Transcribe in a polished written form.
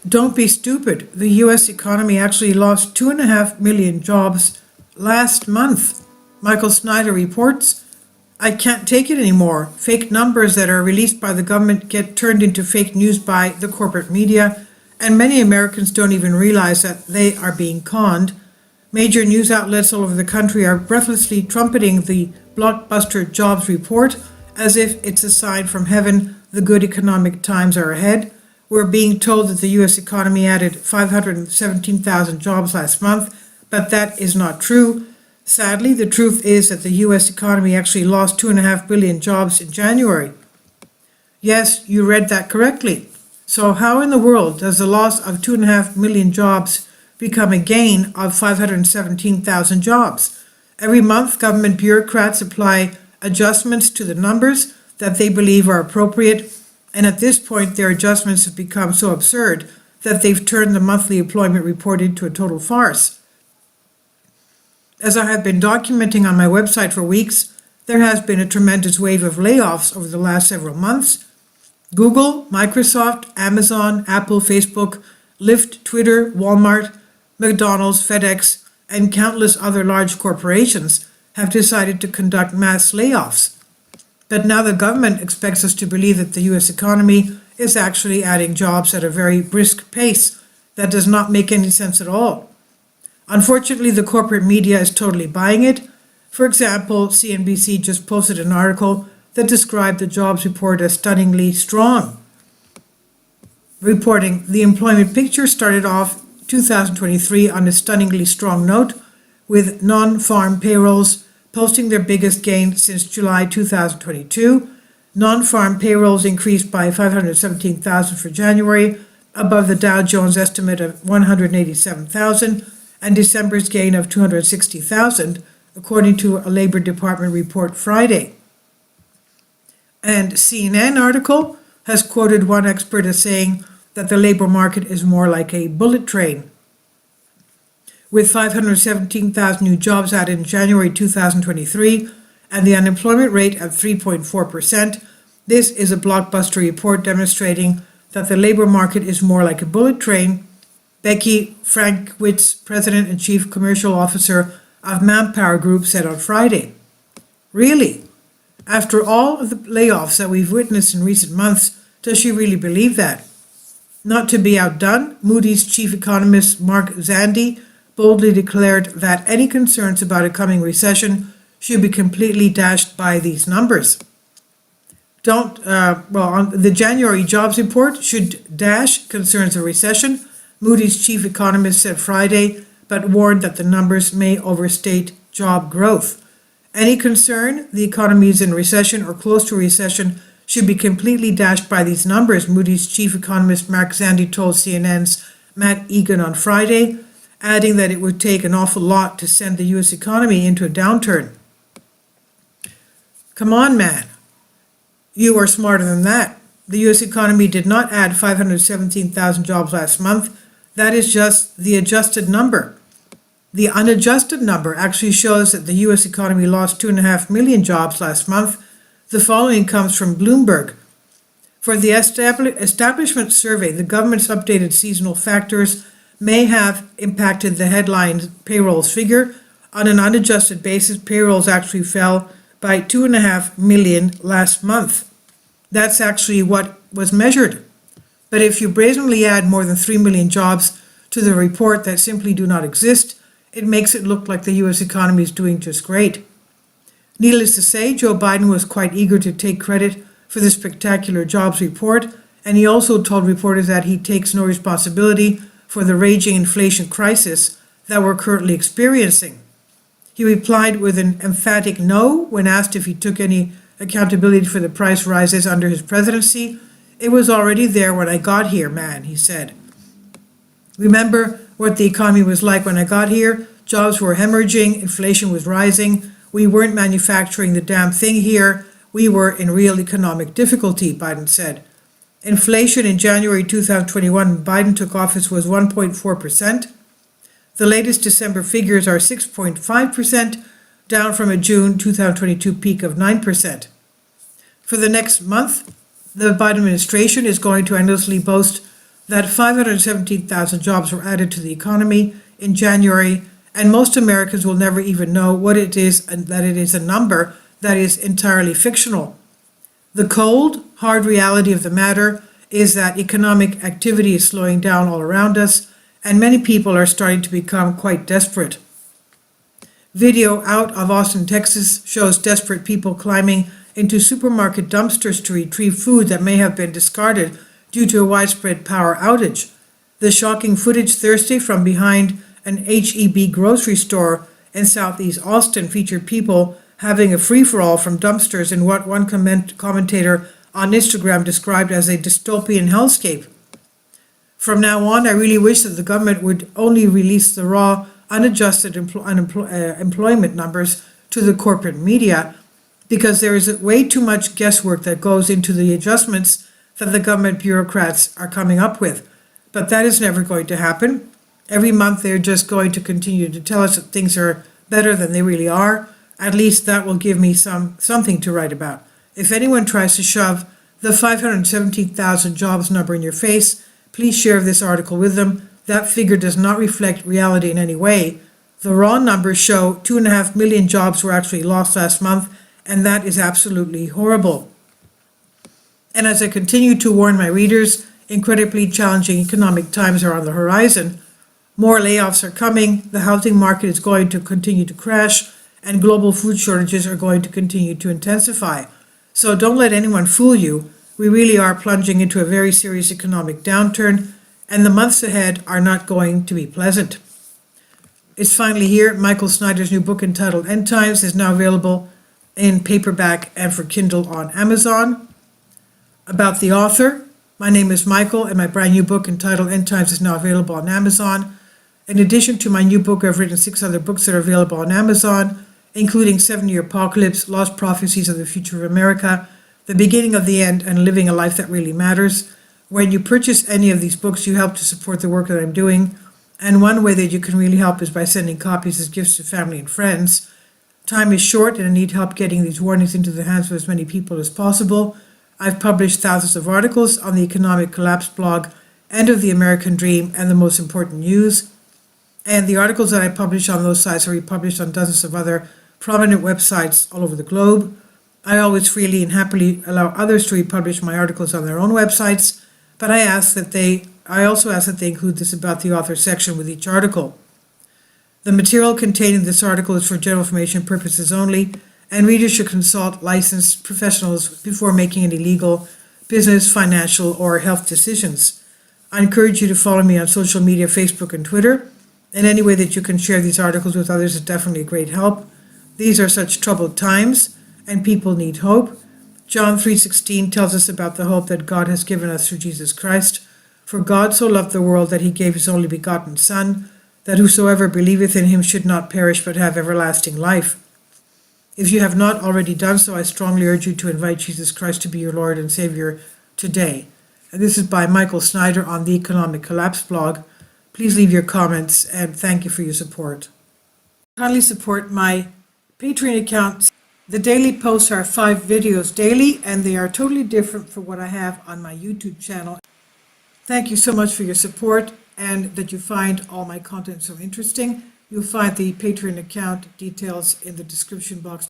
Don't be stupid. The US economy actually lost 2.5 million jobs last month. Michael Snyder reports, I can't take it anymore. Fake numbers that are released by the government get turned into fake news by the corporate media, and many Americans don't even realize that they are being conned. Major news outlets all over the country are breathlessly trumpeting the blockbuster jobs report as if it's a sign from heaven the good economic times are ahead. We're being told that the U.S. economy added 517,000 jobs last month, but that is not true. Sadly, the truth is that the U.S. economy actually lost 2.5 billion jobs in January. Yes, you read that correctly. So how in the world does the loss of 2.5 million jobs become a gain of 517,000 jobs? Every month, government bureaucrats apply adjustments to the numbers that they believe are appropriate, and at this point, their adjustments have become so absurd that they've turned the monthly employment report into a total farce. As I have been documenting on my website for weeks, there has been a tremendous wave of layoffs over the last several months. Google, Microsoft, Amazon, Apple, Facebook, Lyft, Twitter, Walmart, McDonald's, FedEx, and countless other large corporations have decided to conduct mass layoffs. But now the government expects us to believe that the U.S. economy is actually adding jobs at a very brisk pace. That does not make any sense at all. Unfortunately, the corporate media is totally buying it. For example, CNBC just posted an article that described the jobs report as stunningly strong. Reporting, the employment picture started off 2023 on a stunningly strong note, with non-farm payrolls posting their biggest gain since July 2022. Non-farm payrolls increased by 517,000 for January, above the Dow Jones estimate of 187,000 and December's gain of 260,000, according to a Labor Department report Friday. And CNN article has quoted one expert as saying that the labor market is more like a bullet train. With 517,000 new jobs added in January 2023 and the unemployment rate at 3.4%, this is a blockbuster report demonstrating that the labor market is more like a bullet train, Becky Frankwitz, President and Chief Commercial Officer of Manpower Group, said on Friday. Really? After all of the layoffs that we've witnessed in recent months, does she really believe that? Not to be outdone, Moody's chief economist Mark Zandi boldly declared that any concerns about a coming recession should be completely dashed by these numbers. The January jobs report should dash concerns of recession, Moody's chief economist said Friday, but warned that the numbers may overstate job growth. Any concern the economy is in recession or close to recession should be completely dashed by these numbers, Moody's chief economist Mark Zandi told CNN's Matt Egan on Friday, adding that it would take an awful lot to send the U.S. economy into a downturn. Come on, man. You are smarter than that. The U.S. economy did not add 517,000 jobs last month. That is just the adjusted number. The unadjusted number actually shows that the U.S. economy lost 2.5 million jobs last month. The following comes from Bloomberg. For the establishment survey, the government's updated seasonal factors may have impacted the headline payrolls figure. On an unadjusted basis, payrolls actually fell by 2.5 million last month. That's actually what was measured. But if you brazenly add more than 3 million jobs to the report that simply do not exist, it makes it look like the U.S. economy is doing just great. Needless to say, Joe Biden was quite eager to take credit for the spectacular jobs report, and he also told reporters that he takes no responsibility for the raging inflation crisis that we're currently experiencing. He replied with an emphatic no when asked if he took any accountability for the price rises under his presidency. It was already there when I got here, man, he said. Remember what the economy was like when I got here? Jobs were hemorrhaging, inflation was rising. We weren't manufacturing the damn thing here. We were in real economic difficulty, Biden said. Inflation in January 2021 when Biden took office was 1.4%. The latest December figures are 6.5%, down from a June 2022 peak of 9%. For the next month, the Biden administration is going to endlessly boast that 517,000 jobs were added to the economy in January, and most Americans will never even know what it is, and that it is a number that is entirely fictional. The cold, hard reality of the matter is that economic activity is slowing down all around us, and many people are starting to become quite desperate. Video out of Austin, Texas shows desperate people climbing into supermarket dumpsters to retrieve food that may have been discarded due to a widespread power outage. The shocking footage Thursday from behind an H-E-B grocery store in southeast Austin featured people having a free-for-all from dumpsters in what one commentator on Instagram described as a dystopian hellscape. From now on, I really wish that the government would only release the raw, unadjusted employment numbers to the corporate media, because there is way too much guesswork that goes into the adjustments that the government bureaucrats are coming up with. But that is never going to happen. Every month they're just going to continue to tell us that things are better than they really are. At least that will give me something to write about. If anyone tries to shove the 517,000 jobs number in your face, please share this article with them. That figure does not reflect reality in any way. The raw numbers show 2.5 million jobs were actually lost last month, and that is absolutely horrible. And as I continue to warn my readers, incredibly challenging economic times are on the horizon. More layoffs are coming, the housing market is going to continue to crash, and global food shortages are going to continue to intensify. So don't let anyone fool you. We really are plunging into a very serious economic downturn, and the months ahead are not going to be pleasant. It's finally here. Michael Snyder's new book entitled End Times is now available in paperback and for Kindle on Amazon. About the author, my name is Michael, and my brand new book entitled End Times is now available on Amazon. In addition to my new book, I've written 6 other books that are available on Amazon, including 7-Year Apocalypse, Lost Prophecies of the Future of America, The Beginning of the End, and Living a Life That Really Matters. When you purchase any of these books, you help to support the work that I'm doing, and one way that you can really help is by sending copies as gifts to family and friends. Time is short, and I need help getting these warnings into the hands of as many people as possible. I've published thousands of articles on the Economic Collapse blog, End of the American Dream, and The Most Important News. And the articles that I publish on those sites are republished on dozens of other prominent websites all over the globe. I always freely and happily allow others to republish my articles on their own websites, but I also ask that they include this About the Author section with each article. The material contained in this article is for general information purposes only, and readers should consult licensed professionals before making any legal, business, financial, or health decisions. I encourage you to follow me on social media, Facebook and Twitter. In any way that you can share these articles with others is definitely a great help. These are such troubled times, and people need hope. John 3:16 tells us about the hope that God has given us through Jesus Christ. For God so loved the world that he gave his only begotten Son, that whosoever believeth in him should not perish but have everlasting life. If you have not already done so, I strongly urge you to invite Jesus Christ to be your Lord and Savior today. And this is by Michael Snyder on the Economic Collapse blog. Please leave your comments, and thank you for your support. Kindly support my Patreon account. The daily posts are 5 videos daily, and they are totally different from what I have on my YouTube channel. Thank you so much for your support, and that you find all my content so interesting. You'll find the Patreon account details in the description box